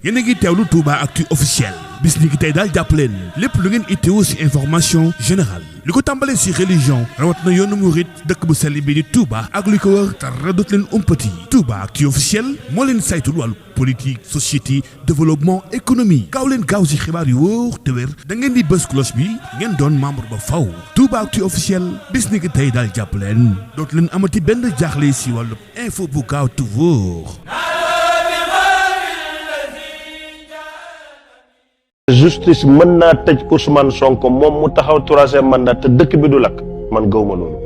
yéen a ngi teewlu Touba Actu officiel bis ni ki tey daal jàpp leen lépp lu ngeen itteewu ci information générale li ko tàmbalee ci religion rawat na yoonu murit dëkk bu sell bi di Touba ak li ko wër dara dootu leen umpati Touba Actu officiel moo leen saytul wàllu politique société développement économie gaaw leen gaaw ci xibaar yu wóor te wér da ngeen di bës cloche bi ngeen doon membre ba faw Touba Actu officiel bis ni ki tey daal jàpp leen dootu leen amati benn jaaxle ci wàllu info bu gaaw te wóor. justice mën naa tëj Ousmane Sonko moom mu taxaw 3e mandat te dëkk bi du lakk man gëwma loolu.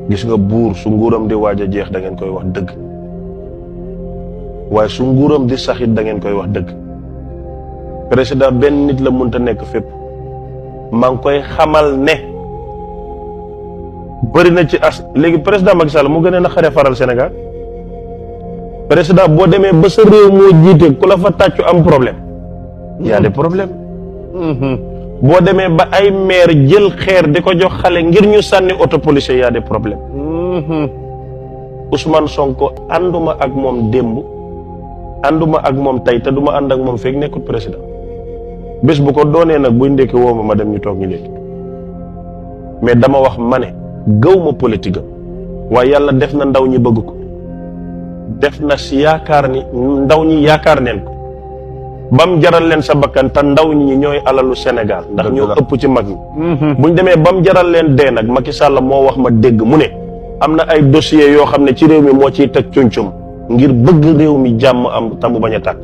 gis nga buur su nguuram di waaj a jeex da ngeen koy wax dëgg waaye su nguuram di saxit da ngeen koy wax dëgg président benn nit la mënta nekk fépp maa ngi koy xamal ne bëri na ci léegi président Macky Sall mu gën a naqaree faral Sénégal président boo demee ba sa réew moo jiite ku la fa tàccu am problème y a des problèmes boo demee ba ay maire jël xeer di ko jox xale ngir ñu sànni auto policier y a des problèmes Ousmane Sonko ànduma ak moom démb ànduma ak moom tey te duma ànd ak moom fekk nekkul président bés bu ko doonee nag buy ndekki woo ma dem ñu toog ñu ndekki mais dama wax ma ne gëw ma politique waaye yàlla def na ndaw ñi bëgg ko def na si yaakaar ni ndaw ñi yaakaar neen ko bam jaral leen sa bakkan te ndaw ñi ñooy alalu Sénégal ndax ñoo ëpp ci mag ñi buñ demee bam jaral leen dee nag Macky Sall moo wax ma dégg mu ne am na ay dossiers yoo xam ne ci réew mi moo ciy teg cuncum ngir bëgg réew mi jàmm am tamu bañ a tàkk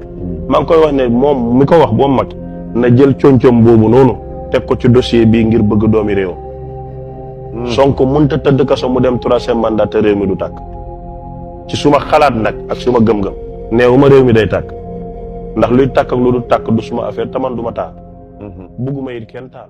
maa ngi koy wax ne moom mi ko wax boo mag na jël cuncum boobu noonu teg ko ci dossier bii ngir bëgg doomi réew Sonko mënta tëdd kaso mu dem 3e mandat te réew mi du tàkk ci suma xalaat nag ak suma gëm-gëm neewuma réew mi day tàkk ndax luy tàkk ak lu du tàkk du suma affaire taman du ma taal bugguma it kenn taal